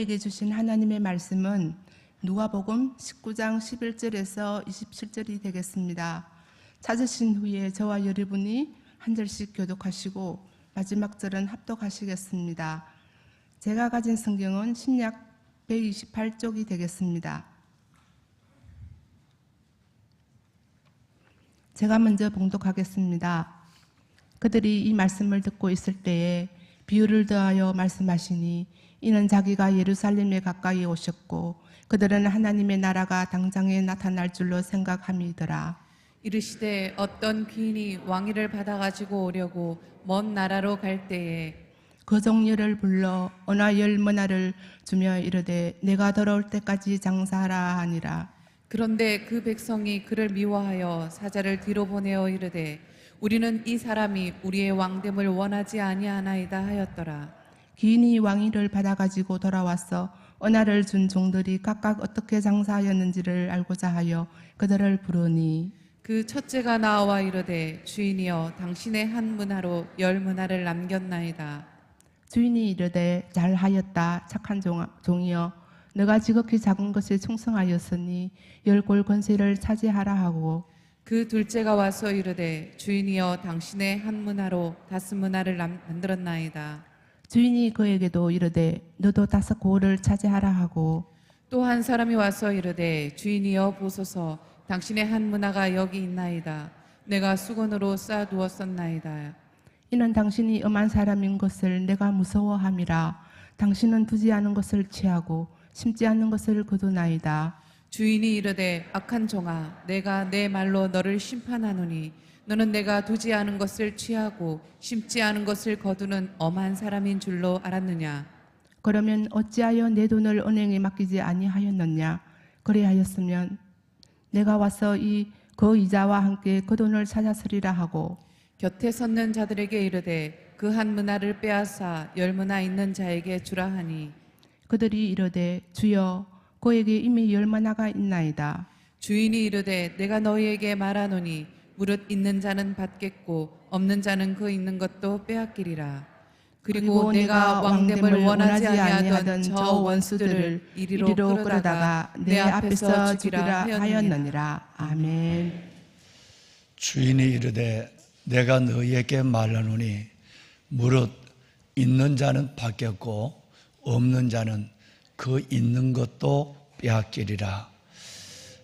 우리에게 주신 하나님의 말씀은 누가복음 19장 11절에서 27절이 되겠습니다. 찾으신 후에 저와 여러분이 한 절씩 교독하시고 마지막 절은 합독하시겠습니다. 제가 가진 성경은 신약 128쪽이 되겠습니다. 제가 먼저 봉독하겠습니다. 그들이 이 말씀을 듣고 있을 때에 비유를 더하여 말씀하시니 이는 자기가 예루살렘에 가까이 오셨고 그들은 하나님의 나라가 당장에 나타날 줄로 생각함이더라. 이르시되 어떤 귀인이 왕위를 받아가지고 오려고 먼 나라로 갈 때에 그 종려를 불러 언화 10머나를 주며 이르되 내가 돌아올 때까지 장사하라 하니라. 그런데 그 백성이 그를 미워하여 사자를 뒤로 보내어 이르되 우리는 이 사람이 우리의 왕됨을 원하지 아니하나이다 하였더라. 귀인이 왕위를 받아가지고 돌아와서 언화를 준 종들이 각각 어떻게 장사하였는지를 알고자 하여 그들을 부르니 그 첫째가 나와 이르되 주인이여 당신의 한 문화로 10문화를 남겼나이다. 주인이 이르되 잘하였다 착한 종이여 너가 지극히 작은 것에 충성하였으니 10골 권세를 차지하라 하고 그 둘째가 와서 이르되 주인이여 당신의 한 문화로 5문화를 만들었나이다. 주인이 그에게도 이르되 너도 5골을 차지하라 하고 또 한 사람이 와서 이르되 주인이여 보소서 당신의 한 문화가 여기 있나이다. 내가 수건으로 쌓아두었었나이다. 이는 당신이 엄한 사람인 것을 내가 무서워함이라. 당신은 두지 않은 것을 취하고 심지 않는 것을 거두나이다. 주인이 이르되 악한 종아 내가 내 말로 너를 심판하노니 너는 내가 두지 않은 것을 취하고 심지 않은 것을 거두는 엄한 사람인 줄로 알았느냐. 그러면 어찌하여 내 돈을 은행에 맡기지 아니하였느냐. 그리하였으면 내가 와서 그 이자와 함께 그 돈을 찾았으리라 하고 곁에 섰는 자들에게 이르되 그 한 문화를 빼앗아 10문화 있는 자에게 주라 하니 그들이 이르되 주여 그에게 이미 10문화가 있나이다. 주인이 이르되 내가 너희에게 말하노니 무릇 있는 자는 받겠고 없는 자는 그 있는 것도 빼앗기리라. 그리고 내가 왕됨을 원하지 아니하던 저 원수들을 이리로 끌어다가 내 앞에서 죽이라 하였느니라. 아멘. 주인이 이르되 내가 너희에게 말하노니 무릇 있는 자는 받겠고 없는 자는 그 있는 것도 빼앗기리라.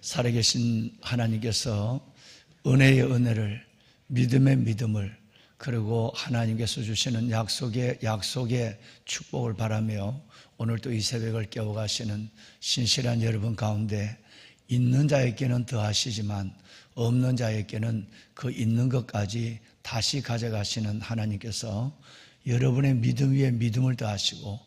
살아계신 하나님께서 은혜의 은혜를 믿음의 믿음을 그리고 하나님께서 주시는 약속의 축복을 바라며 오늘 또 이 새벽을 깨워가시는 신실한 여러분 가운데 있는 자에게는 더하시지만 없는 자에게는 그 있는 것까지 다시 가져가시는 하나님께서 여러분의 믿음 위에 믿음을 더하시고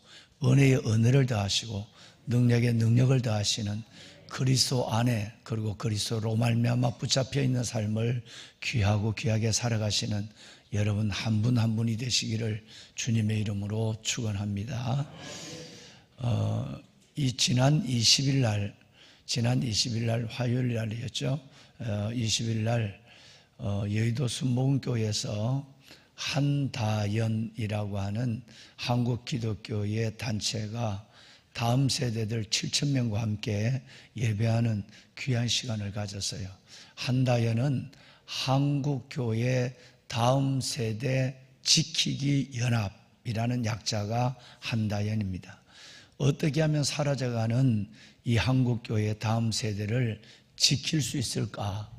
은혜의 은혜를 더하시고 능력의 능력을 더하시는 그리스도 안에 그리고 그리스도로 말미암아 붙잡혀 있는 삶을 귀하고 귀하게 살아가시는 여러분 한 분 한 분이 되시기를 주님의 이름으로 축원합니다. 이 지난 20일 날 화요일 날이었죠. 20일 날 여의도 순복음교회에서 한다연이라고 하는 한국 기독교의 단체가 다음 세대들 7,000명과 함께 예배하는 귀한 시간을 가졌어요. 한다연은 한국교회 다음 세대 지키기 연합이라는 약자가 한다연입니다. 어떻게 하면 사라져가는 이 한국교회 다음 세대를 지킬 수 있을까?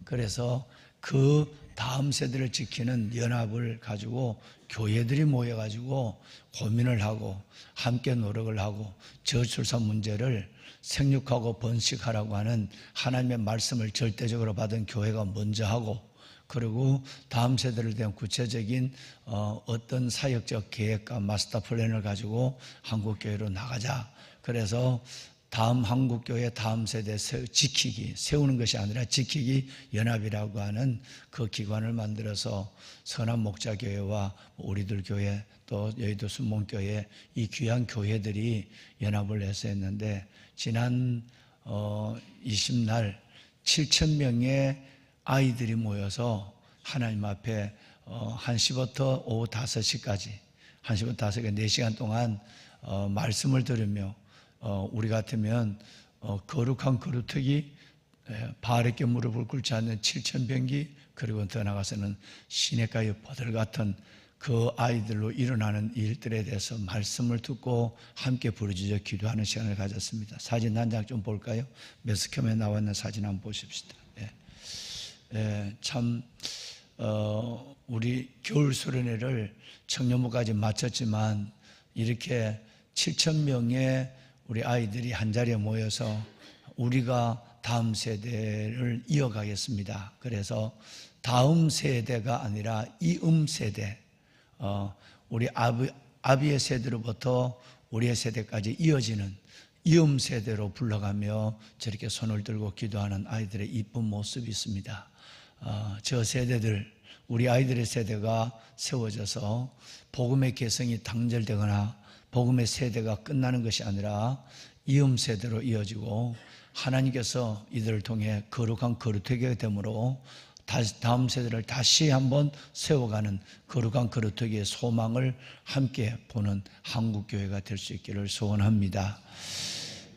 그래서 그 다음 세대를 지키는 연합을 가지고 교회들이 모여가지고 고민을 하고 함께 노력을 하고 저출산 문제를 생육하고 번식하라고 하는 하나님의 말씀을 절대적으로 받은 교회가 먼저 하고 그리고 다음 세대를 대한 구체적인 어떤 사역적 계획과 마스터 플랜을 가지고 한국교회로 나가자. 그래서 다음 한국교회 다음 세대 지키기, 세우는 것이 아니라 지키기 연합이라고 하는 그 기관을 만들어서 선한 목자교회와 우리들 교회 또 여의도 순복음교회 이 귀한 교회들이 연합을 해서 했는데 지난 20날 7,000명의 아이들이 모여서 하나님 앞에 1시부터 오후 5시까지 1시부터 5시까지 4시간 동안 말씀을 들으며 우리 같으면 거룩한 거루터기, 바알에게 무릎을 꿇지 않는 7,000병기, 그리고 더 나아가서는 시냇가의 버들 같은 그 아이들로 일어나는 일들에 대해서 말씀을 듣고 함께 부르짖어 기도하는 시간을 가졌습니다. 사진 한 장 좀 볼까요? 매스컴에 나와 있는 사진 한번 보십시다. 참 우리 겨울 수련회를 청년부까지 마쳤지만 이렇게 7,000명의 우리 아이들이 한자리에 모여서 우리가 다음 세대를 이어가겠습니다. 그래서 다음 세대가 아니라 이음 세대, 우리 아비의 세대로부터 우리의 세대까지 이어지는 이음 세대로 불러가며 저렇게 손을 들고 기도하는 아이들의 이쁜 모습이 있습니다. 저 세대들, 우리 아이들의 세대가 세워져서 복음의 개성이 단절되거나 복음의 세대가 끝나는 것이 아니라 이음 세대로 이어지고 하나님께서 이들을 통해 거룩한 거루터기가 되므로 다음 세대를 다시 한번 세워가는 거룩한 거루터기의 소망을 함께 보는 한국교회가 될 수 있기를 소원합니다.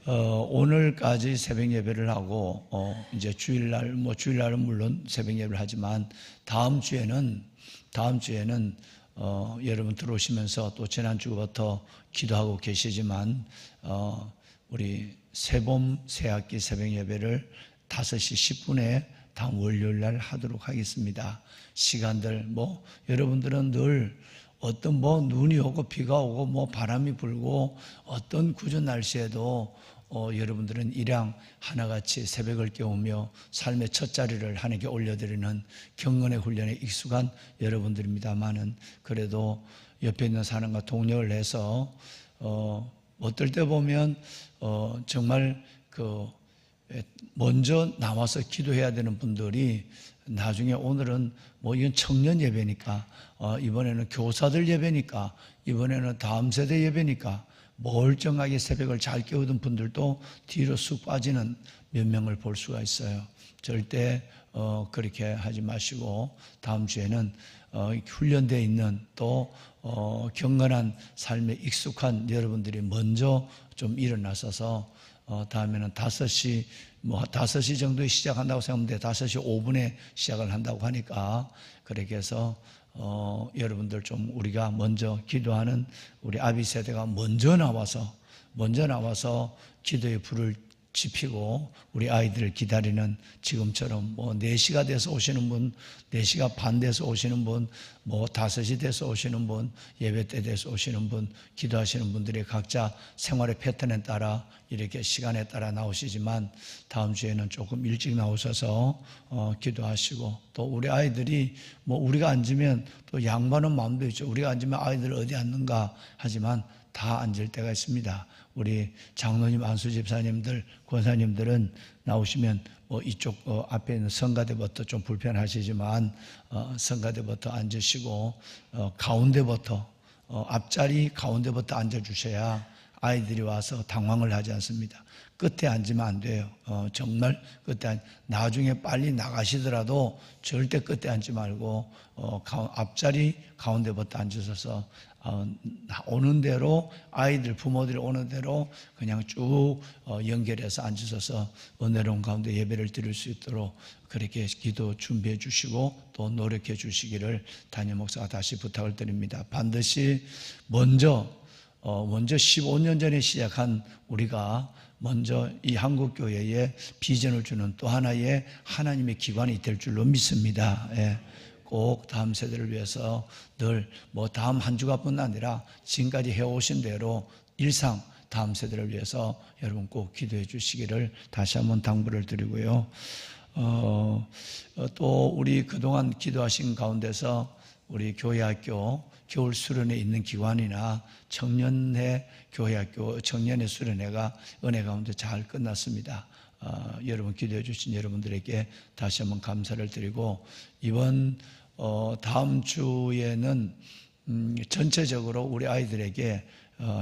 오늘까지 새벽 예배를 하고 이제 주일날은 물론 새벽 예배를 하지만 다음 주에는 여러분 들어오시면서 또 지난주부터 기도하고 계시지만 우리 새봄 새학기 새벽 예배를 5시 10분에 다음 월요일날 하도록 하겠습니다. 시간들 여러분들은 늘 어떤 눈이 오고 비가 오고 바람이 불고 어떤 궂은 날씨에도 여러분들은 일양 하나같이 새벽을 깨우며 삶의 첫 자리를 하나님께 올려드리는 경건의 훈련에 익숙한 여러분들입니다만은 그래도 옆에 있는 사람과 동력을 해서 어떨 때 보면 정말 먼저 나와서 기도해야 되는 분들이 나중에 오늘은 이건 청년 예배니까 이번에는 교사들 예배니까 이번에는 다음 세대 예배니까 멀쩡하게 새벽을 잘 깨우던 분들도 뒤로 쑥 빠지는 몇 명을 볼 수가 있어요. 절대 그렇게 하지 마시고 다음 주에는 훈련되어 있는 또 경건한 삶에 익숙한 여러분들이 먼저 좀 일어나셔서 다음에는 5시 정도에 시작한다고 생각하면 5시 5분에 시작을 한다고 하니까 그렇게 해서 여러분들 좀 우리가 먼저 기도하는 우리 아비 세대가 먼저 나와서 기도의 불을 지피고 우리 아이들을 기다리는 지금처럼 4시가 돼서 오시는 분, 4시가 반 돼서 오시는 분, 5시 돼서 오시는 분, 예배 때 돼서 오시는 분, 기도하시는 분들이 각자 생활의 패턴에 따라 이렇게 시간에 따라 나오시지만 다음 주에는 조금 일찍 나오셔서 기도하시고 또 우리 아이들이 우리가 앉으면 또 양보하는 마음도 있죠. 우리가 앉으면 아이들 어디 앉는가 하지만 다 앉을 때가 있습니다. 우리 장로님, 안수 집사님들, 권사님들은 나오시면 이쪽 앞에 있는 성가대부터 좀 불편하시지만 성가대부터 앉으시고 가운데부터 앞자리 가운데부터 앉아주셔야 아이들이 와서 당황을 하지 않습니다. 끝에 앉으면 안 돼요. 정말 끝에 나중에 빨리 나가시더라도 절대 끝에 앉지 말고 앞자리 가운데부터 앉으셔서 오는 대로 아이들 부모들이 오는 대로 그냥 쭉 연결해서 앉으셔서 은혜로운 가운데 예배를 드릴 수 있도록 그렇게 기도 준비해 주시고 또 노력해 주시기를 담임 목사가 다시 부탁을 드립니다. 반드시 먼저 15년 전에 시작한 우리가 먼저 이 한국교회에 비전을 주는 또 하나의 하나님의 기관이 될 줄로 믿습니다. 꼭 다음 세대를 위해서 늘 다음 한 주가뿐 아니라 지금까지 해오신 대로 일상 다음 세대를 위해서 여러분 꼭 기도해 주시기를 다시 한번 당부를 드리고요. 또 우리 그동안 기도하신 가운데서 우리 교회학교 겨울 수련회 있는 기관이나 청년회 교회학교 청년회 수련회가 은혜 가운데 잘 끝났습니다. 여러분 기도해 주신 여러분들에게 다시 한번 감사를 드리고 이번 다음 주에는 전체적으로 우리 아이들에게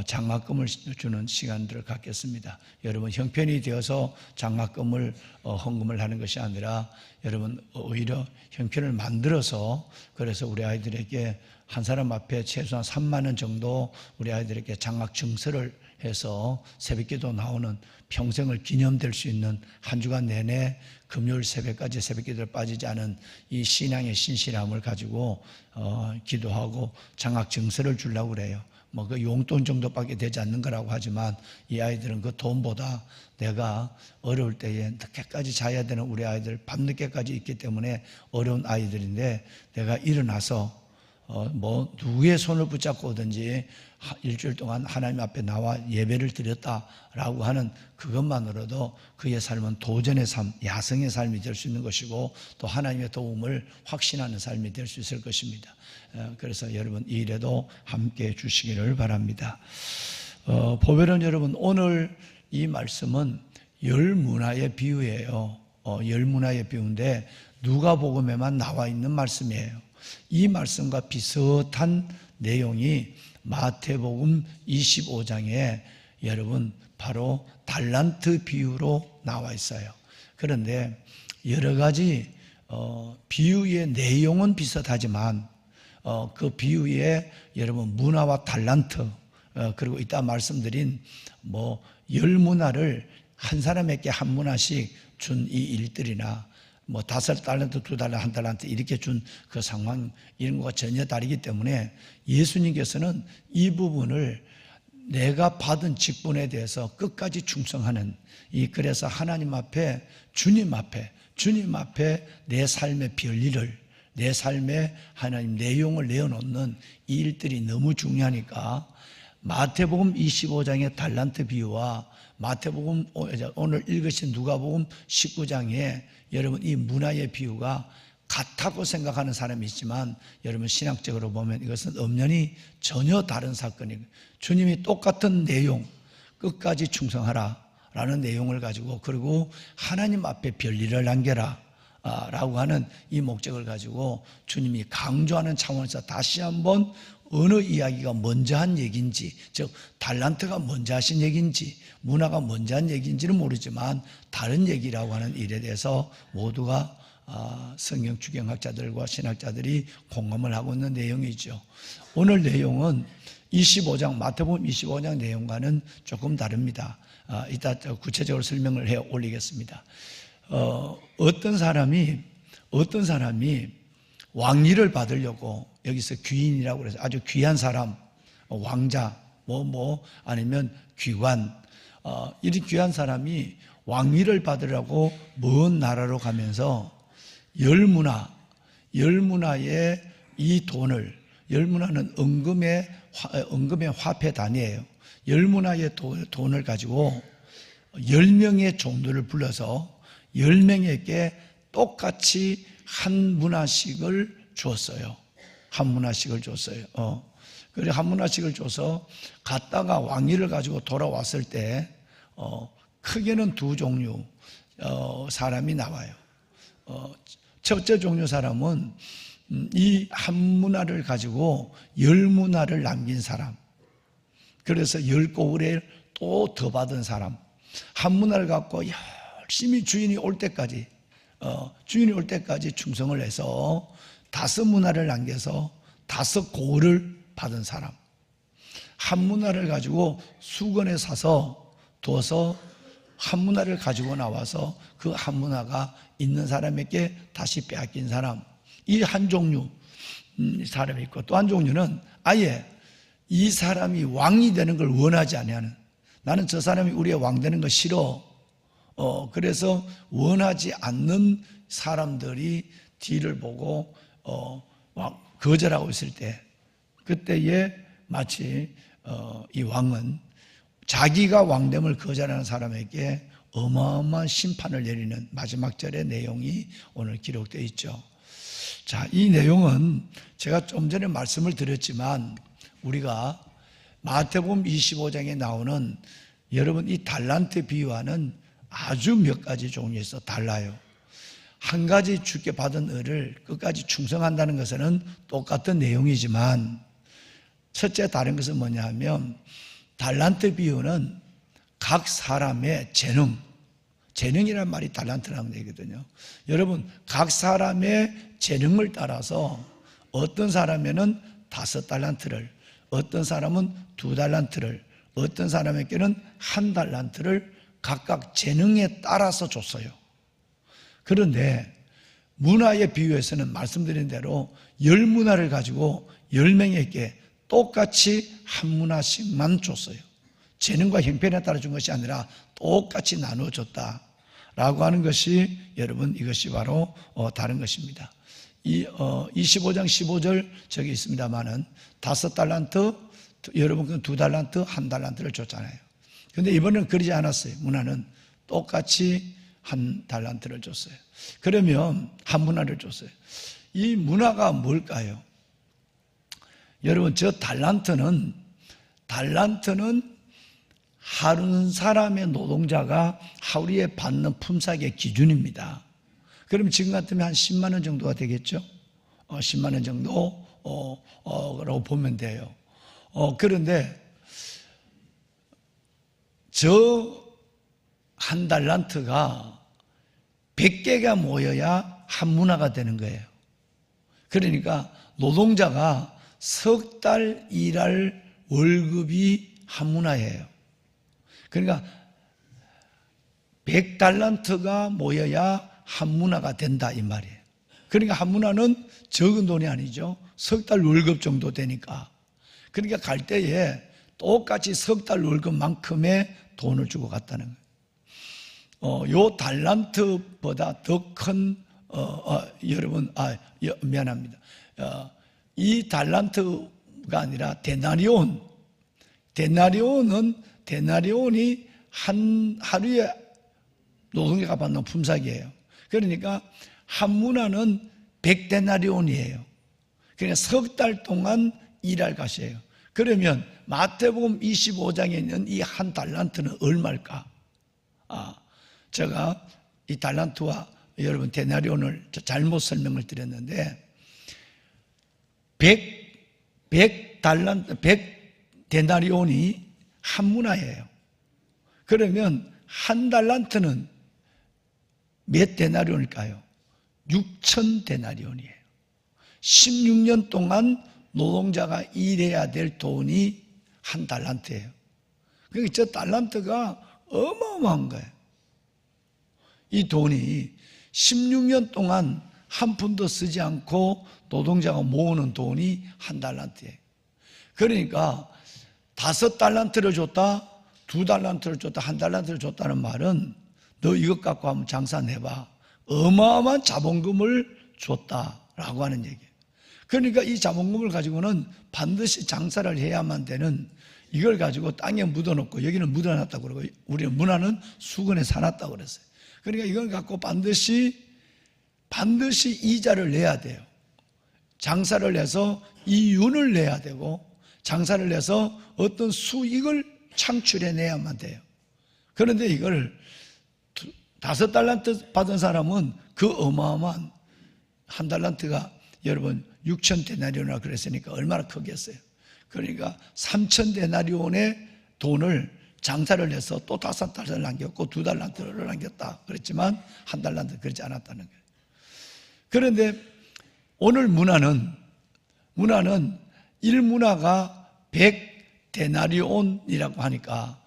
장학금을 주는 시간들을 갖겠습니다. 여러분 형편이 되어서 장학금을 헌금을 하는 것이 아니라 여러분 오히려 형편을 만들어서 그래서 우리 아이들에게 한 사람 앞에 최소한 3만 원 정도 우리 아이들에게 장학 증서를 해서 새벽기도 나오는 평생을 기념될 수 있는 한 주간 내내 금요일 새벽까지 새벽기도를 빠지지 않은 이 신앙의 신실함을 가지고 기도하고 장학 증서를 주려고 그래요. 뭐 그 용돈 정도밖에 되지 않는 거라고 하지만 이 아이들은 그 돈보다 내가 어려울 때에 늦게까지 자야 되는 우리 아이들 밤늦게까지 있기 때문에 어려운 아이들인데 내가 일어나서 뭐 누구의 손을 붙잡고 오든지 일주일 동안 하나님 앞에 나와 예배를 드렸다라고 하는 그것만으로도 그의 삶은 도전의 삶, 야성의 삶이 될 수 있는 것이고 또 하나님의 도움을 확신하는 삶이 될 수 있을 것입니다. 그래서 여러분 이 일에도 함께 해 주시기를 바랍니다. 보배는 여러분 오늘 이 말씀은 열 문화의 비유예요. 열 문화의 비유인데 누가복음에만 나와 있는 말씀이에요. 이 말씀과 비슷한 내용이 마태복음 25장에 여러분 바로 달란트 비유로 나와 있어요. 그런데 여러 가지 비유의 내용은 비슷하지만 그 비유의 여러분 문화와 달란트 그리고 이따 말씀드린 뭐 열 문화를 한 사람에게 한 문화씩 준 이 일들이나 뭐 5달란트, 2달란트, 1달란트 이렇게 준 그 상황 이런 거가 전혀 다르기 때문에 예수님께서는 이 부분을 내가 받은 직분에 대해서 끝까지 충성하는 그래서 하나님 앞에 주님 앞에 내 삶의 별일을 내 삶의 하나님 내용을 내어놓는 이 일들이 너무 중요하니까 마태복음 25장의 달란트 비유와 마태복음 오늘 읽으신 누가복음 19장에 여러분 이 문화의 비유가 같다고 생각하는 사람이 있지만 여러분 신학적으로 보면 이것은 엄연히 전혀 다른 사건이고 주님이 똑같은 내용 끝까지 충성하라 라는 내용을 가지고 그리고 하나님 앞에 별일을 남겨라 라고 하는 이 목적을 가지고 주님이 강조하는 차원에서 다시 한번 어느 이야기가 먼저 한 얘기인지 즉 달란트가 먼저 하신 얘기인지 문화가 먼저 한 얘기인지는 모르지만 다른 얘기라고 하는 일에 대해서 모두가 성경 주경학자들과 신학자들이 공감을 하고 있는 내용이죠. 오늘 내용은 25장 마태복음 25장 내용과는 조금 다릅니다. 이따 구체적으로 설명을 해 올리겠습니다. 어떤 사람이 왕위를 받으려고 여기서 귀인이라고 그래서 아주 귀한 사람, 왕자, 아니면 귀관, 이런 귀한 사람이 왕위를 받으려고 먼 나라로 가면서 열문화의 이 돈을, 열문화는 은금의 화폐 단위예요. 열문화의 돈을 가지고 10명의 종들을 불러서 10명에게 똑같이 한 문화씩을 줬어요. 한 문화씩을 줬어요. 그래 한 문화씩을 줘서 갔다가 왕위를 가지고 돌아왔을 때 크게는 두 종류 사람이 나와요. 첫째 종류 사람은 이 한 문화를 가지고 10문화를 남긴 사람. 그래서 10고울에 또 더 받은 사람. 한 문화를 갖고 열심히 주인이 올 때까지 충성을 해서 5문화를 남겨서 5고울을 받은 사람. 한 문화를 가지고 수건에 사서 둬서 한 문화를 가지고 나와서 그 한 문화가 있는 사람에게 다시 빼앗긴 사람. 이 한 종류 사람이 있고 또 한 종류는 아예 이 사람이 왕이 되는 걸 원하지 아니하는, 나는 저 사람이 우리의 왕 되는 거 싫어. 그래서 원하지 않는 사람들이 뒤를 보고 거절하고 있을 때, 그때에 마치 이 왕은 자기가 왕됨을 거절하는 사람에게 어마어마한 심판을 내리는 마지막 절의 내용이 오늘 기록되어 있죠. 자, 이 내용은 제가 좀 전에 말씀을 드렸지만 우리가 마태복음 25장에 나오는 여러분 이 달란트 비유와는 아주 몇 가지 종류에서 달라요. 한 가지 주께 받은 을을 끝까지 충성한다는 것은 똑같은 내용이지만 첫째 다른 것은 뭐냐 하면 달란트 비유는 각 사람의 재능이라는 말이 달란트라는 얘기거든요. 여러분 각 사람의 재능을 따라서 어떤 사람에는 5달란트를, 어떤 사람은 2달란트를, 어떤 사람에게는 1달란트를 각각 재능에 따라서 줬어요. 그런데 문화에 비유해서는 말씀드린 대로 10문화를 가지고 10명에게 똑같이 1문화씩만 줬어요. 재능과 형편에 따라 준 것이 아니라 똑같이 나누어 줬다라고 하는 것이 여러분 이것이 바로 다른 것입니다. 이 25장 15절 저기 있습니다만은 5달란트, 여러분 2달란트, 1달란트를 줬잖아요. 그런데 이번에는 그러지 않았어요. 문화는 똑같이 1달란트를 줬어요. 그러면 1문화를 줬어요. 이 문화가 뭘까요? 여러분 저 달란트는 한 사람의 노동자가 하루에 받는 품삯의 기준입니다. 그럼 지금 같으면 한 10만 원 정도가 되겠죠? 10만 원 정도라고 보면 돼요. 그런데 저 1달란트가 100개가 모여야 1문화가 되는 거예요. 그러니까 노동자가 석 달 일할 월급이 1문화예요. 그러니까 100달란트가 모여야 1문화가 된다 이 말이에요. 그러니까 1문화는 적은 돈이 아니죠. 석 달 월급 정도 되니까. 그러니까 갈 때에 똑같이 석 달 월급만큼의 돈을 주고 갔다는 거예요. 요 달란트보다 더 큰 여러분 미안합니다. 이 달란트가 아니라 데나리온이 한 하루에 노동자가 받는 품삯이에요. 그러니까 1문화는 100데나리온이에요. 그러니까 석 달 동안 일할 것이에요. 그러면 마태복음 25장에 있는 이 1달란트는 얼마일까? 제가 이 달란트와 여러분 데나리온을 잘못 설명을 드렸는데 100데나리온이 1문화예요. 그러면 1달란트는 몇 데나리온일까요? 6,000데나리온이에요. 16년 동안 노동자가 일해야 될 돈이 1달란트예요. 그러니까 저 달란트가 어마어마한 거예요. 이 돈이 16년 동안 한 푼도 쓰지 않고 노동자가 모으는 돈이 1달란트예요. 그러니까 5달란트를 줬다, 2달란트를 줬다, 1달란트를 줬다는 말은 너 이것 갖고 한번 장사 내봐. 어마어마한 자본금을 줬다라고 하는 얘기예요. 그러니까 이 자본금을 가지고는 반드시 장사를 해야만 되는, 이걸 가지고 땅에 묻어놓고 여기는 묻어놨다고 그러고 우리는 문화는 수건에 사놨다고 그랬어요. 그러니까 이걸 갖고 반드시 이자를 내야 돼요. 장사를 해서 이윤을 내야 되고 장사를 해서 어떤 수익을 창출해내야만 돼요. 그런데 이걸 5달란트 받은 사람은 그 어마어마한 1달란트가 여러분 6,000데나리온이라고 그랬으니까 얼마나 크겠어요. 그러니까 3,000데나리온의 돈을 장사를 해서 또 5달란트를 남겼고 2달란트를 남겼다 그랬지만 1달란트 그렇지 않았다는 거예요. 그런데 오늘 문화는 1문화가 100데나리온이라고 하니까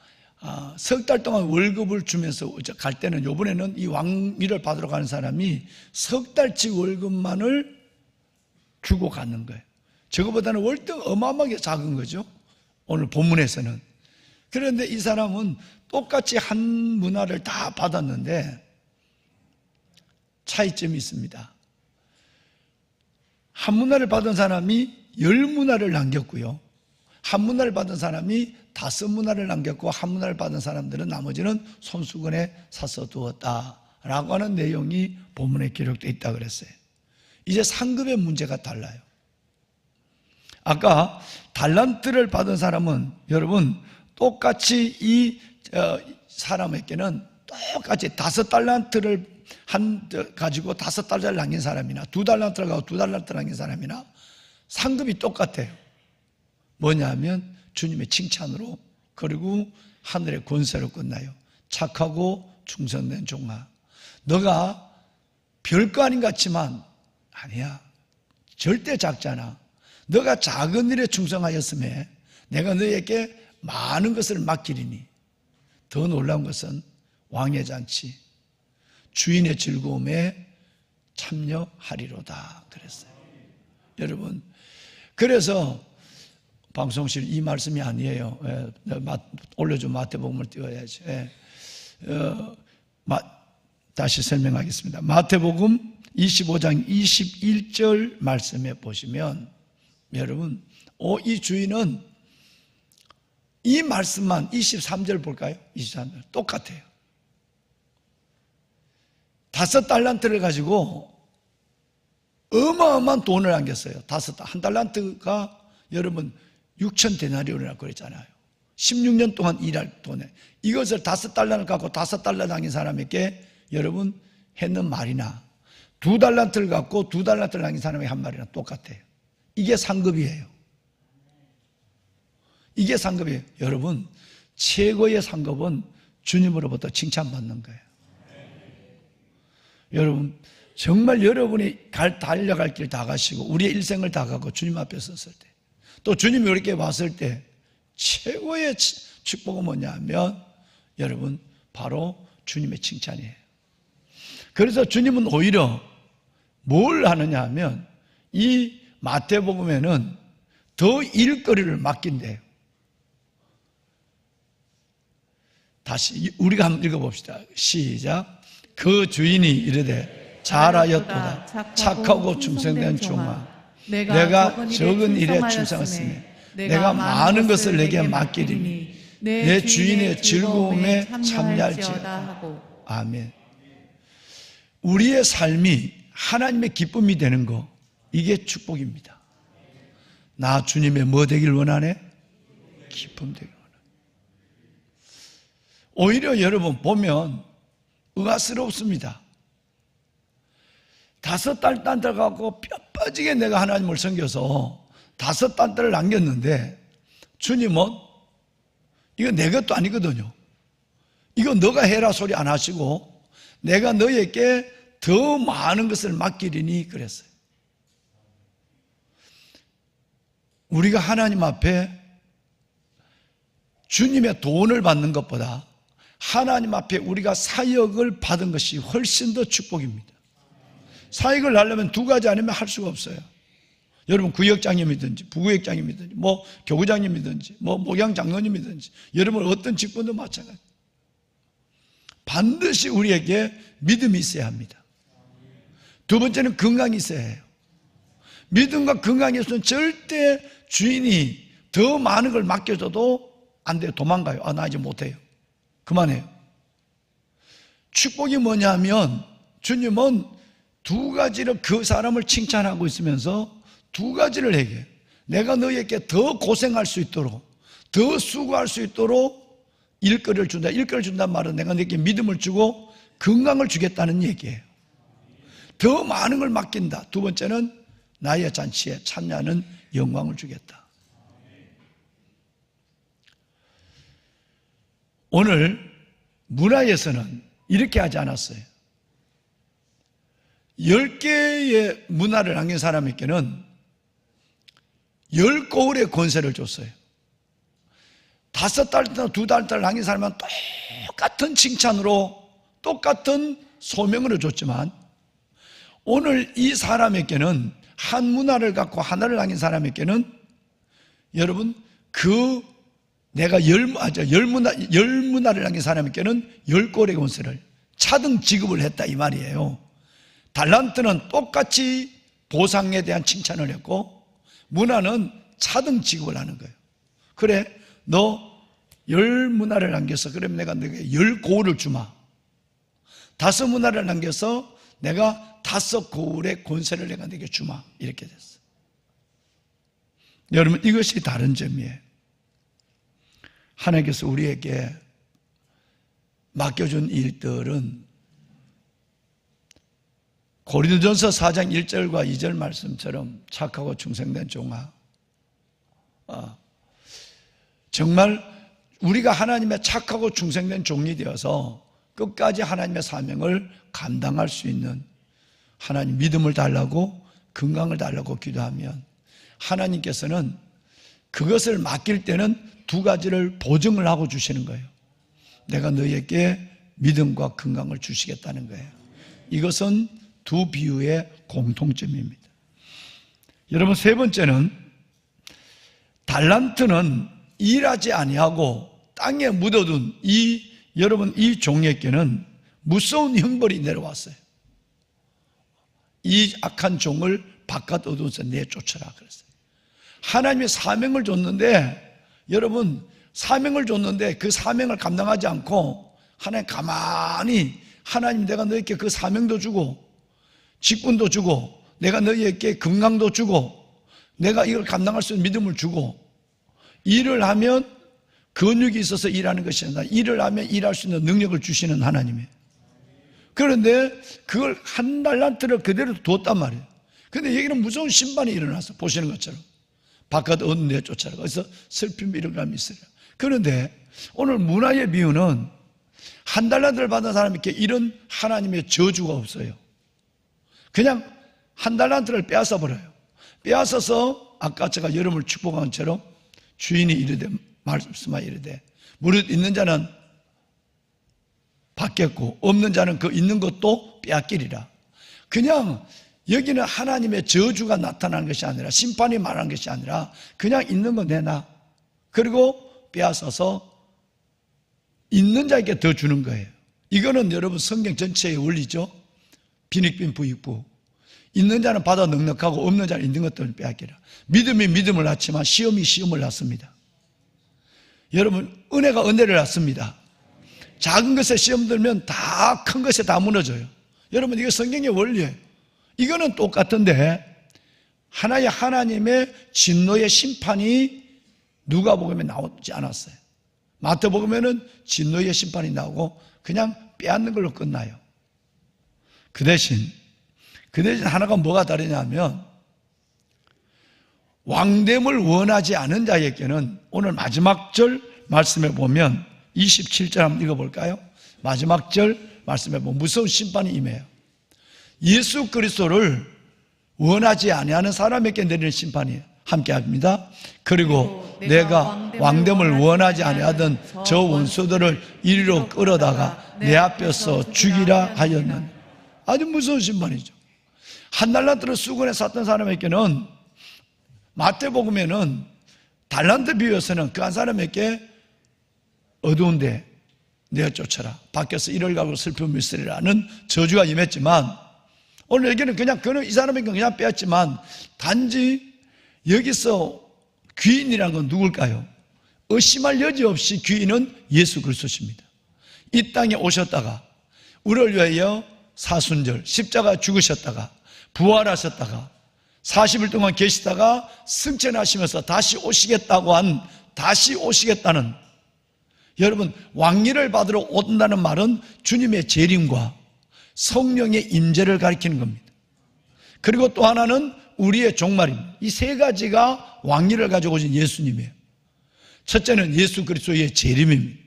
석 달 동안 월급을 주면서 갈 때는 이번에는 이 왕위를 받으러 가는 사람이 석 달치 월급만을 주고 가는 거예요. 저거보다는 월등 어마어마하게 작은 거죠. 오늘 본문에서는. 그런데 이 사람은 똑같이 1문화를 다 받았는데 차이점이 있습니다. 1문화를 받은 사람이 10문화를 남겼고요. 1문화를 받은 사람이 5문화를 남겼고 1문화를 받은 사람들은 나머지는 손수건에 사서 두었다라고 하는 내용이 본문에 기록되어 있다고 그랬어요. 이제 상급의 문제가 달라요. 아까 달란트를 받은 사람은 여러분 똑같이 이 사람에게는 똑같이 5달란트를 가지고 5달러를 남긴 사람이나 2달란트를 가지고 2달란트를 남긴 사람이나 상급이 똑같아요. 뭐냐면 주님의 칭찬으로, 그리고 하늘의 권세로 끝나요. 착하고 충성된 종아, 너가 별거 아닌 것 같지만 아니야, 절대 작잖아. 너가 작은 일에 충성하였음에 내가 너에게 많은 것을 맡기리니 더 놀라운 것은 왕의 잔치 주인의 즐거움에 참여하리로다 그랬어요. 여러분, 그래서 방송실 이 말씀이 아니에요. 올려준 마태복음을 띄워야지. 다시 설명하겠습니다. 마태복음 25장 21절 말씀에 보시면 여러분, 이 주인은 이 말씀만 23절 볼까요? 23절 똑같아요. 5달란트를 가지고 어마어마한 돈을 안겼어요. 한 달란트가 여러분 6,000데나리온이라고 그랬잖아요. 16년 동안 일할 돈에 이것을 5달러를 갖고 5달러 남긴 사람에게 여러분 했는 말이나 2달란트를 갖고 2달란트를 남긴 사람에게 한 말이나 똑같아요. 이게 상급이에요. 이게 상급이에요. 여러분, 최고의 상급은 주님으로부터 칭찬받는 거예요. 여러분, 정말 여러분이 달려갈 길 다 가시고 우리의 일생을 다 가고 주님 앞에 섰을 때, 또 주님이 이렇게 왔을 때 최고의 축복은 뭐냐면 여러분, 바로 주님의 칭찬이에요. 그래서 주님은 오히려 뭘 하느냐 하면 이 마태복음에는 더 일거리를 맡긴대요. 다시 우리가 한번 읽어봅시다. 시작. 그 주인이 이르되 잘하였도다. 착하고 충성된 종아, 내가 적은 일에 충성했으니 내가 많은 것을 내게 맡기리니 내 주인의 즐거움에 참여할지어다 하고. 아멘. 우리의 삶이 하나님의 기쁨이 되는 거, 이게 축복입니다. 나 주님의 뭐 되길 원하네? 기쁨 되길 원하네. 오히려 여러분 보면 의아스럽습니다. 5달란트를 갖고 뼈 빠지게 내가 하나님을 섬겨서 5달란트를 남겼는데 주님은 이거 내 것도 아니거든요. 이거 너가 해라 소리 안 하시고 내가 너에게 더 많은 것을 맡기리니 그랬어요. 우리가 하나님 앞에 주님의 돈을 받는 것보다 하나님 앞에 우리가 사역을 받은 것이 훨씬 더 축복입니다. 사역을 하려면 2가지 아니면 할 수가 없어요. 여러분, 구역장님이든지 부구역장님이든지 뭐 교구장님이든지 뭐 목양장로님이든지 여러분 어떤 직분도 마찬가지. 반드시 우리에게 믿음이 있어야 합니다. 2번째는 건강이 있어야 해요. 믿음과 건강이 없으면 절대 주인이 더 많은 걸 맡겨줘도 안 돼요. 도망가요. 나 이제 못해요. 그만해요. 축복이 뭐냐면 주님은 2가지를 그 사람을 칭찬하고 있으면서 2가지를 얘기해요. 내가 너에게 더 고생할 수 있도록, 더 수고할 수 있도록 일거리를 준다. 일거리를 준다는 말은 내가 너에게 믿음을 주고 건강을 주겠다는 얘기예요. 더 많은 걸 맡긴다. 2번째는 나의 잔치에 참여하는 영광을 주겠다. 오늘 문화에서는 이렇게 하지 않았어요. 10개의 문화를 남긴 사람에게는 10거울의 권세를 줬어요. 5달이나 2달을 남긴 사람은 똑같은 칭찬으로 똑같은 소명으로 줬지만 오늘 이 사람에게는 한 문화를 갖고 하나를 남긴 사람에게는 여러분 내가 열 문화를 남긴 사람에게는 10거울의 권세를 차등 지급을 했다 이 말이에요. 달란트는 똑같이 보상에 대한 칭찬을 했고 문화는 차등 지급을 하는 거예요. 그래, 너 10문화를 남겨서 그러면 내가 너에게 10거울을 주마. 5문화를 남겨서 내가 5거울의 권세를 내가 너에게 주마. 이렇게 됐어. 여러분, 이것이 다른 점이에요. 하나님께서 우리에게 맡겨준 일들은 고린도전서 4장 1절과 2절 말씀처럼 착하고 충성된 종아, 정말 우리가 하나님의 착하고 충성된 종이 되어서 끝까지 하나님의 사명을 감당할 수 있는, 하나님 믿음을 달라고 건강을 달라고 기도하면 하나님께서는 그것을 맡길 때는 두 가지를 보증을 하고 주시는 거예요. 내가 너희에게 믿음과 건강을 주시겠다는 거예요. 이것은 두 비유의 공통점입니다. 여러분, 세 번째는 달란트는 일하지 아니하고 땅에 묻어둔 여러분 이 종에게는 무서운 형벌이 내려왔어요. 이 악한 종을 바깥 어두운서 내쫓아라 그랬어요. 하나님의 사명을 줬는데, 여러분 사명을 줬는데 그 사명을 감당하지 않고 하나님 가만히, 하나님 내가 너에게 그 사명도 주고 직분도 주고 내가 너희에게 건강도 주고 내가 이걸 감당할 수 있는 믿음을 주고, 일을 하면 근육이 있어서 일하는 것이 아니라 일을 하면 일할 수 있는 능력을 주시는 하나님이에요. 그런데 그걸 한 달란트를 그대로 뒀단 말이에요. 그런데 여기는 무서운 심판이 일어났어. 보시는 것처럼 바깥 어둠 내쫓아라. 그래서 슬픔이 일어남이 있어요. 그런데 오늘 문화의 비유는 한 달란트를 받은 사람에게 이런 하나님의 저주가 없어요. 그냥 한 달란트를 빼앗아 버려요. 빼앗아서 아까 제가 여러분을 축복한 것처럼 주인이 이르되, 말씀하 이르되, 무릇 있는 자는 받겠고 없는 자는 그 있는 것도 빼앗기리라. 그냥 여기는 하나님의 저주가 나타나는 것이 아니라, 심판이 말하는 것이 아니라 그냥 있는 거 내놔. 그리고 빼앗아서 있는 자에게 더 주는 거예요. 이거는 여러분 성경 전체의 원리죠. 빈익빈 부익부. 있는 자는 받아 넉넉하고 없는 자는 있는 것들을 빼앗기라. 믿음이 믿음을 낳지만 시험이 시험을 낳습니다. 여러분, 은혜가 은혜를 낳습니다. 작은 것에 시험 들면 다 큰 것에 다 무너져요. 여러분, 이거 성경의 원리예요. 이거는 똑같은데 하나의 하나님의 진노의 심판이 누가복음에 나오지 않았어요. 마태복음에는 진노의 심판이 나오고 그냥 빼앗는 걸로 끝나요. 그 대신 하나가 뭐가 다르냐면, 왕됨을 원하지 않은 자에게는 오늘 마지막 절 말씀에 보면 27절 한번 읽어볼까요? 마지막 절 말씀에 보면 무서운 심판이 임해요. 예수 그리스도를 원하지 아니하는 사람에게 내리는 심판이에요. 함께 합니다. 그리고 내가 왕됨을 원하지 아니하던 저 원수들을 이리로 끌어다가 내 앞에서 죽이라 하였는. 아주 무서운 심판이죠. 한 달란트를 수건에 샀던 사람에게는, 마태복음에는 달란트 비유에서는 그 한 사람에게 어두운데 내어쫓아라, 밖에서 이를 가고 슬픔이 있으리라는 저주가 임했지만, 오늘 여기는 그냥 이 사람에게 그냥 빼앗지만, 단지 여기서 귀인이라는 건 누굴까요? 의심할 여지 없이 귀인은 예수 그리스도십니다. 이 땅에 오셨다가 우리를 위하여 사순절 십자가 죽으셨다가 부활하셨다가 40일 동안 계시다가 승천하시면서 다시 오시겠다고 한, 다시 오시겠다는, 여러분 왕위를 받으러 온다는 말은 주님의 재림과 성령의 임재를 가리키는 겁니다. 그리고 또 하나는 우리의 종말입니다. 이 세 가지가 왕위를 가지고 오신 예수님이에요. 첫째는 예수 그리스도의 재림입니다.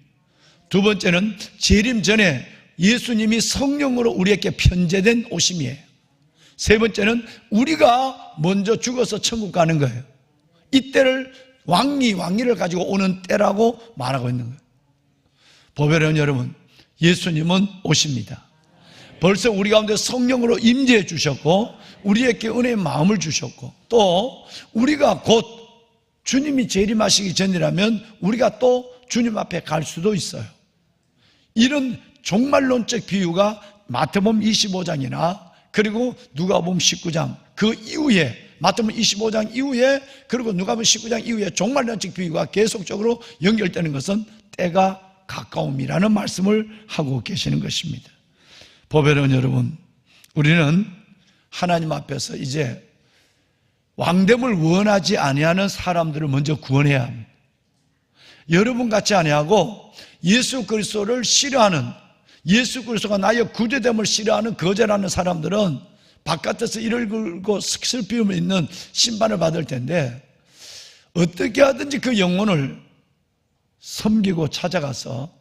두 번째는 재림 전에 예수님이 성령으로 우리에게 편재된 오심이에요. 세 번째는 우리가 먼저 죽어서 천국 가는 거예요. 이때를 왕위를 가지고 오는 때라고 말하고 있는 거예요. 보배로운 여러분, 예수님은 오십니다. 벌써 우리 가운데 성령으로 임재해 주셨고 우리에게 은혜의 마음을 주셨고, 또 우리가 곧 주님이 재림하시기 전이라면 우리가 또 주님 앞에 갈 수도 있어요. 이런 종말론적 비유가 마태복음 25장이나 그리고 누가복음 19장 그 이후에, 마태복음 25장 이후에 그리고 누가복음 19장 이후에 종말론적 비유가 계속적으로 연결되는 것은 때가 가까움이라는 말씀을 하고 계시는 것입니다. 보배로운 여러분, 우리는 하나님 앞에서 이제 왕됨을 원하지 아니하는 사람들을 먼저 구원해야 합니다. 여러분 같이 아니하고 예수 그리스도를 싫어하는, 예수 그리스도가 나의 구제됨을 싫어하는 거절하는 사람들은 바깥에서 이를 긁고 슬픔을 있는 심판을 받을 텐데, 어떻게 하든지 그 영혼을 섬기고 찾아가서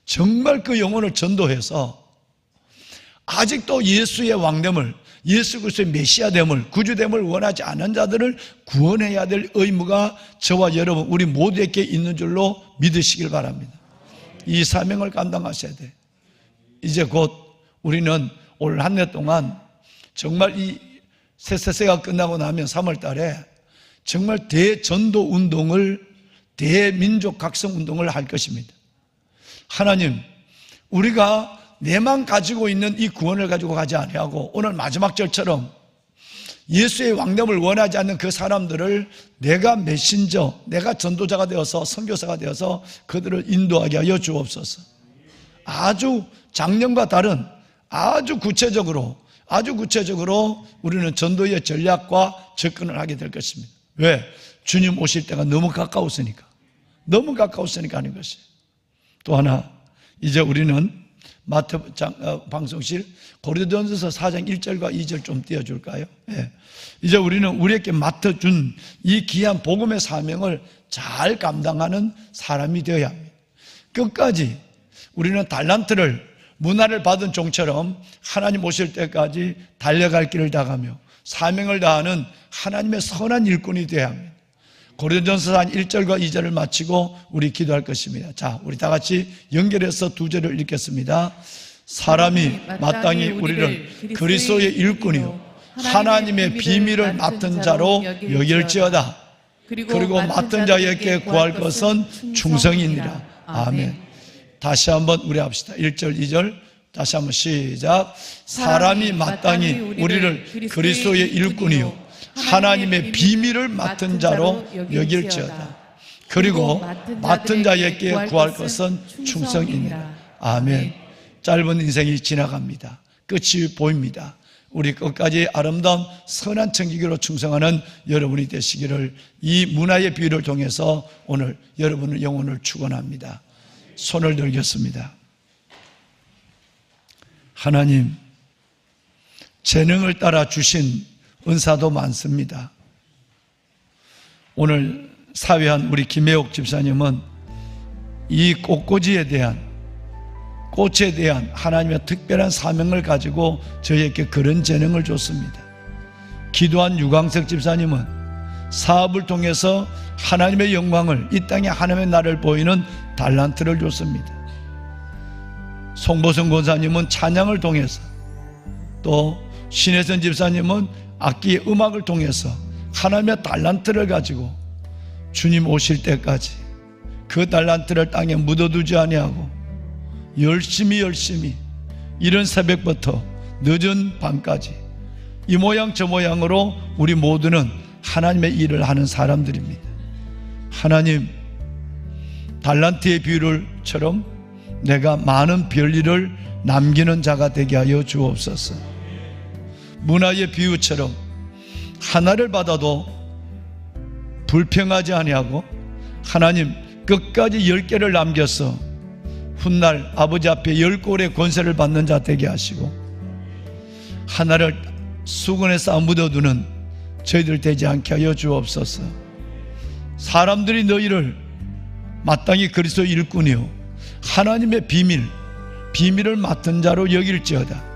정말 그 영혼을 전도해서 아직도 예수의 왕됨을, 예수 그리스도의 메시아됨을, 구주됨을 원하지 않은 자들을 구원해야 될 의무가 저와 여러분 우리 모두에게 있는 줄로 믿으시길 바랍니다. 이 사명을 감당하셔야 돼. 이제 곧 우리는 올 한 해 동안 정말 이 새세세가 끝나고 나면 3월 달에 정말 대전도 운동을, 대민족 각성 운동을 할 것입니다. 하나님, 우리가 내만 가지고 있는 이 구원을 가지고 가지 아니하고 오늘 마지막 절처럼 예수의 왕됨을 원하지 않는 그 사람들을 내가 메신저, 내가 전도자가 되어서 선교사가 되어서 그들을 인도하게 하여 주옵소서. 아주 작년과 다른 아주 구체적으로 우리는 전도의 전략과 접근을 하게 될 것입니다. 왜? 주님 오실 때가 너무 가까웠으니까 하는 것이에요. 또 하나, 이제 우리는 마태 방송실 고린도전서 4장 1절과 2절 좀 띄워줄까요? 예. 이제 우리는 우리에게 맡아준 이 귀한 복음의 사명을 잘 감당하는 사람이 되어야 합니다. 끝까지 우리는 달란트를, 문화를 받은 종처럼 하나님 오실 때까지 달려갈 길을 다가며 사명을 다하는 하나님의 선한 일꾼이 되어야 합니다. 고린도전서 1절과 2절을 마치고 우리 기도할 것입니다. 자, 우리 다 같이 연결해서 두 절을 읽겠습니다. 사람이 마땅히 우리를 그리스도의 일꾼이요 하나님의 비밀을 맡은 자로 여길지어다. 그리고 맡은 자에게 구할 것은 충성이니라. 아멘. 다시 한번 우리 합시다. 1절, 2절 다시 한번 시작. 사람이 마땅히 우리를 그리스도의 일꾼이요 하나님의 비밀을 맡은 자로 여길지어다. 그리고 맡은 자에게 구할 것은 충성이니라. 아멘. 짧은 인생이 지나갑니다. 끝이 보입니다. 우리 끝까지 아름다운 선한 청지기로 충성하는 여러분이 되시기를 이 문화의 비유를 통해서 오늘 여러분의 영혼을 축원합니다. 손을 들겠습니다. 하나님, 재능을 따라 주신 은사도 많습니다. 오늘 사회한 우리 김혜옥 집사님은 이 꽃꽂이에 대한, 꽃에 대한 하나님의 특별한 사명을 가지고 저희에게 그런 재능을 줬습니다. 기도한 유광석 집사님은 사업을 통해서 하나님의 영광을, 이 땅에 하나님의 나라를 보이는 달란트를 줬습니다. 송보성 권사님은 찬양을 통해서, 또 신혜선 집사님은 악기의 음악을 통해서 하나님의 달란트를 가지고 주님 오실 때까지 그 달란트를 땅에 묻어두지 아니하고 열심히 이른 새벽부터 늦은 밤까지 이 모양 저 모양으로 우리 모두는 하나님의 일을 하는 사람들입니다. 하나님, 달란트의 비율처럼 내가 많은 별일을 남기는 자가 되게 하여 주옵소서. 문화의 비유처럼 하나를 받아도 불평하지 아니하고 하나님 끝까지 10개를 남겨서 훗날 아버지 앞에 10골의 권세를 받는 자 되게 하시고 하나를 수건에 쌓아 묻어두는 저희들 되지 않게 하여 주옵소서. 사람들이 너희를 마땅히 그리스도 일꾼이요 하나님의 비밀을 맡은 자로 여길지어다.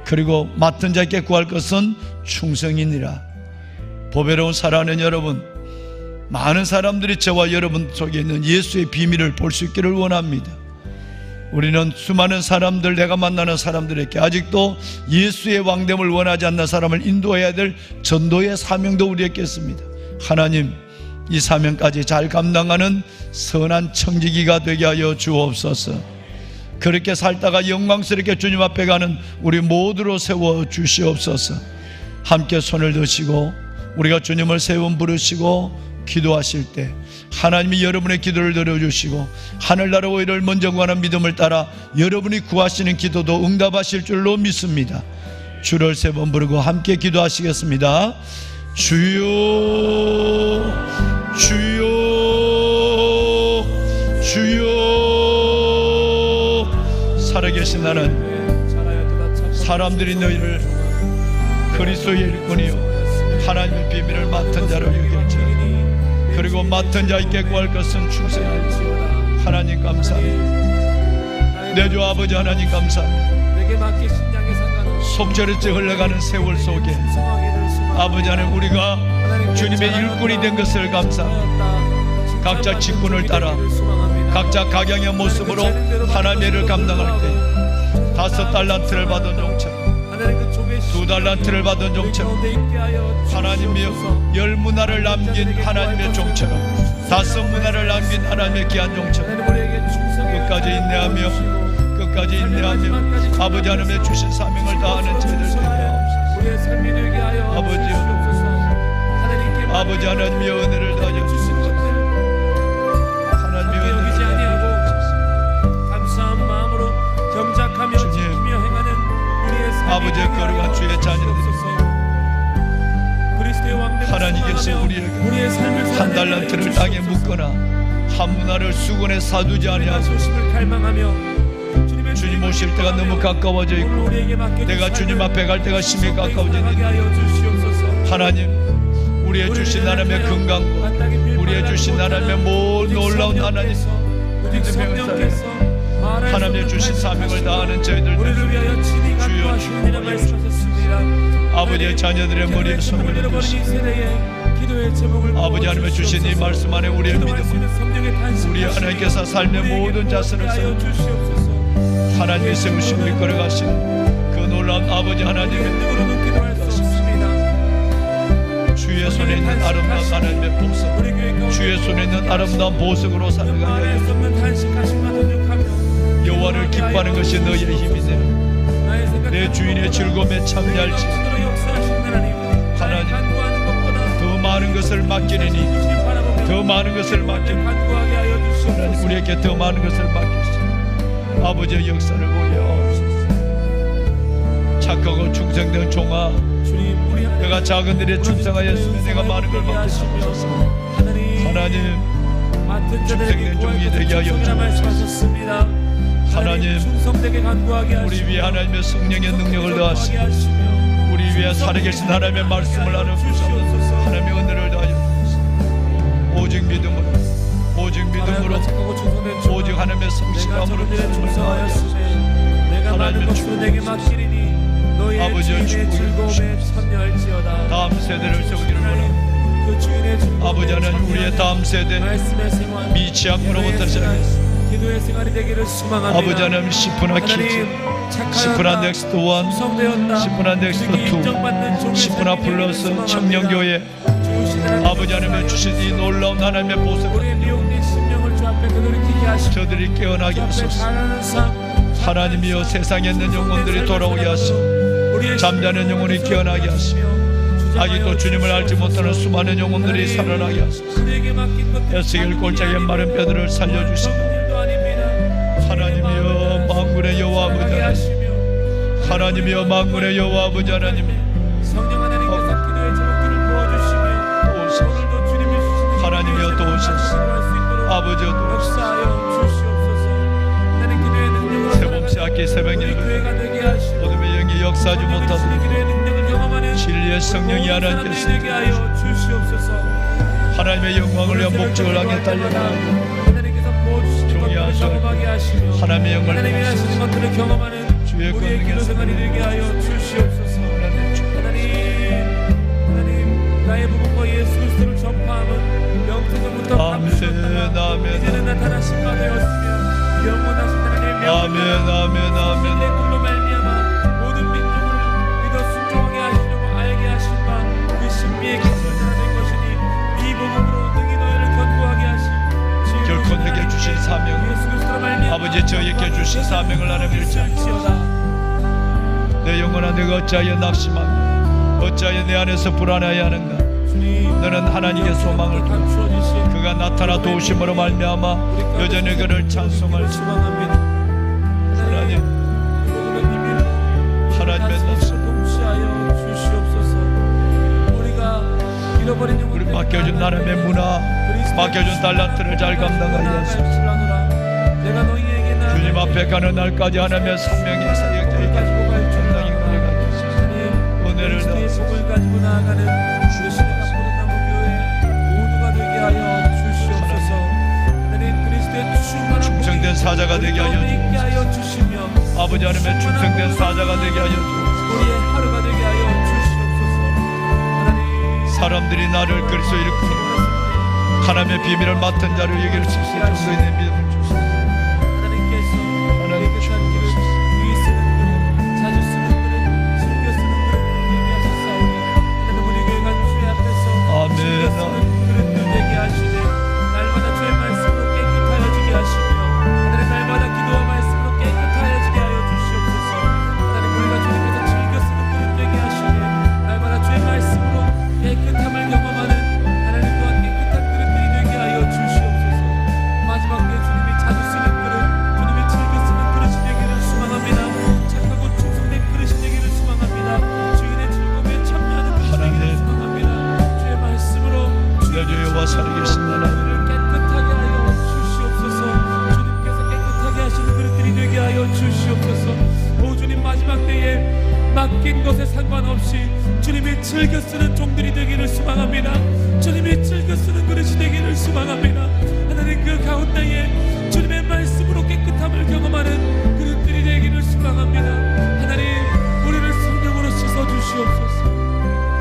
그리고 맡은 자에게 구할 것은 충성이니라. 보배로운 사랑하는 여러분, 많은 사람들이 저와 여러분 속에 있는 예수의 비밀을 볼 수 있기를 원합니다. 우리는 수많은 사람들, 내가 만나는 사람들에게 아직도 예수의 왕됨을 원하지 않는 사람을 인도해야 될 전도의 사명도 우리에게 있습니다. 하나님, 이 사명까지 잘 감당하는 선한 청지기가 되게 하여 주옵소서. 그렇게 살다가 영광스럽게 주님 앞에 가는 우리 모두로 세워 주시옵소서. 함께 손을 드시고 우리가 주님을 세 번 부르시고 기도하실 때 하나님이 여러분의 기도를 들어주시고 하늘나라 오히려 먼저 구하는 믿음을 따라 여러분이 구하시는 기도도 응답하실 줄로 믿습니다. 주를 세 번 부르고 함께 기도하시겠습니다. 주여 주여 주여. 살아계신 나는 사람들이 너희를 그리스도의 일꾼이요 하나님의 비밀을 맡은 자로 여길지어다. 그리고 맡은 자에게 구할 것은 충성이다. 하나님 감사합니다. 내 주 아버지 하나님 감사합니다. 속절없이 흘러가는 세월 속에 아버지 하나님 우리가 주님의 일꾼이 된 것을 감사합니다. 각자 직분을 따라 각자 각양의 모습으로 하나님의 일을 감당할 때 5달란트를 받은 종처럼 2달란트를 받은 종처럼 하나님이여 10문화를 남긴 하나님의 종처럼 5문화를 남긴 하나님의 귀한 종처럼 끝까지 인내하며 끝까지 인내하며 아버지 하나님의 주신 사명을 다하는 저희들 되게 하옵소서. 아버지 하나님의 은혜를 다하여 주시옵소서. 하나님의 은혜를 다하여 주시옵소서. 감사한 마음으로 경작하며 지키며 행하는 우리의 아버지의 거룩한 주의 자녀들 하나님께서 우리에게 한 달란트를 땅에 묻거나 한 문화를 수건에 사두지 아니하고 주님 오실 때가 너무 가까워져 있고 내가 주님 앞에 갈 때가 심히 가까워져 있는데 하나님 우리의 주신 하나님의 건강과 우리의 주신 하나님의 모든 놀라운 하나님 믿음의 은사에 하나님의 주신 사명을 다하는 저희들 주여 아버지의 자녀들의 머리에 손을 얹으시고 아버지 하나님의 주신 이 말씀 안에 우리의 믿음을 우리 하나님께서 삶의 모든 자세를 세우고 하나님이 세우시고 이끌어가신 그 놀라운 아버지 하나님의 주의 손에 있는 아름다운 하나님의 보석 주의 손에 있는 아름다운 보석으로 살아가게 여호와를 기뻐하는 것이 너의 힘이네 내 주인의 즐거움에 참여할지 하나님 더 많은 것을 맡기느니 더 많은 것을 맡기느니 하나님 우리에게 더 많은 것을 맡기시오 아버지의 역사를 보게 하옵소서. 착하고 충성된 종아 내가 작은 일에 충성하였으면 내가 많은 걸 받게 하옵소서. 하나님 충성된 종이 되게 하여 주옵소서. 하나님 우리 위에 하나님의 성령의 능력을 더하시고 우리 위에 살아계신 하나님의 말씀을 나누소서. 하나님의 은혜를 더하여 주옵소서. 오직 믿음으로 오직 하나님의 성실함으로 하나님의 축복을 아버지의 축복을 주시옵소서. 다음 세대를 세우기를 원합니다. 아버지 하나님 우리의 다음 세대 미취학부로부터 시작해서 아버지 하나님 시프나 키즈 시프나 넥스트 원 시프나 넥스트 투 시프나 플러스 청년교회 아버지 하나님의 주신 이 놀라운 하나님의 보석을 저들이 깨어나게 하소서. 하나님이여 세상에 있는 영혼들이 돌아오게 하시고 잠자는 영혼이 깨어나게 하시고 아직도 주님을 알지 못하는 수많은 영혼들이 살아나게 하소서. 에스겔 골짜기의 마른 뼈들을 살려주시고 하나님이여 만군의 여호와 아버지 하나님 하나님이여 만군의 여호와 아버지 하나님 하나님이여 도우소서. 아버지여 도우소서. 새봄새 학기 새벽 예배 어둠의 영이 역사하지 못하도록 진리의 성령이 하나님께서 하나님의 영광을 위한 목적을 향해 달려나가고 종이 하소서. 하나님의 영광을 보소서. 주의 권능에서 나의 부분과 예수 그리스도를 전파함은 영토전부터 아멘 이제는 나타나신 바 되었으며 영원하신 하나님의 아멘 로 말미암아 모든 민족을 믿어 순종하게 하시려고 알게 하신 바 그 신비의 기술을 드러낸 것이니 이 복음으로 능히 너희를 견고하게 하심 결코 내게 주신 사명 예수 그리스도로 말미암아 아버지 저에게 주신 사명을 나는 밀지어다 내 영혼아 내가 어찌하여 낙심하며 어찌하여 내 안에서 불안해야 하는가 너는 하나님의 소망을 두고 그가 나타나 도우심으로 말미암아 여전히 그를 찬송할 수 하나님 하나님의 낙심 우리 맡겨준 하나님의 문화 맡겨준 달란트를 잘 감당하게 하소서. 주님 앞에 가는 날까지 하나님의 사명의 사역자에게 정당히 걸어가게 하소서. 은혜를 복을 가지고 나아가는 주의 앞으로 교회 모두가 되게 하여 주시옵소서. 하나님 그리스도의 충성된 사자가 되게 하여 주옵소서. 주시며 아버지 하나님의 충성된 사자가 되게 하여 주옵소서. 사람들이 나를 그리스도 일꾼 하나님의 비밀을 맡은 자로 여길 수 있을 정도의 내 믿음을 주소서. 하나님께서 깨끗한 길을 위에 쓰는 그릇, 자주 쓰는 그릇, 즐겨 쓰는 그릇 되게 하셨사오니 하나님 우리 교회가 주의 앞에서 아멘. 즐겨 쓰는 그릇들 되게 하시네. 날마다 주의 말씀으로 깨끗하여 주게 하시며 하나님 날마다 기도와 말씀으로 깨끗하여 주게 하여 주시옵소서. 하나님 우리가 주님께서 즐겨 쓰는 그릇 되게 하시네. 날마다 주의 말씀으로 깨끗함을 경험하는 하나님 또한 깨끗한 그릇들이 되게 하여 주시옵소서. 마지막 때 주님이 자주 쓰는 그릇, 주님이 즐겨 쓰는 그릇이 되기를 소망합니다. 착하고 충성된 그릇이 되기를 소망합니다. 주인의 즐거움에 참여하는 그릇이 되기를 소망합니다. 주의 말씀으로 내 주여와 살아계신 하나님 우리를 깨끗하게 하여 주시옵소서. 주님께서 깨끗하게 하시는 그릇들이 되게 하여 주시옵소서. 오 주님, 마지막 때에 맡긴 것에 상관없이 주님이 즐겨 쓰는 종들이 되기를 소망합니다. 주님이 즐겨 쓰는 그릇이 되기를 소망합니다. 하나님 그 가운데에 주님의 말씀으로 깨끗함을 경험하는 그릇들이 되기를 소망합니다. 하나님 우리를 성령으로 씻어 주시옵소서.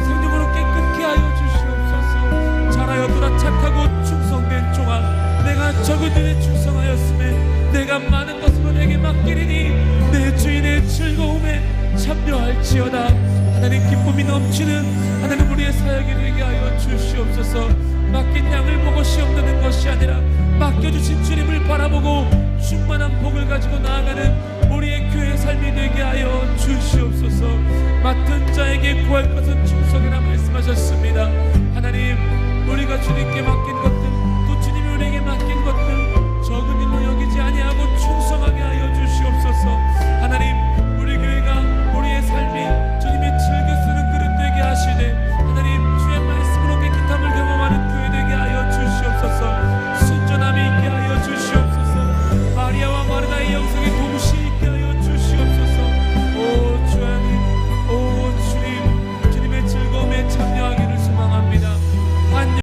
성령으로 깨끗게 하여 주시옵소서. 잘하였도다 착하고 충성된 종아, 내가 적은 일에 충성하였음에 내가 많은 것으로 내게 맡기리니 내 주인의 즐거움에 참여할지어다. 하나님 기쁨이 넘치는 하나님 우리의 사역이 되게 하여 주시옵소서. 맡긴 양을 보고 시험되는 것이 아니라 맡겨주신 주님을 바라보고 충만한 복을 가지고 나아가는 우리의 교회 삶이 되게 하여 주시옵소서. 맡은 자에게 구할 것은 충성이라 말씀하셨습니다. 하나님 우리가 주님께 맡긴 것들 또 주님이 우리에게 맡긴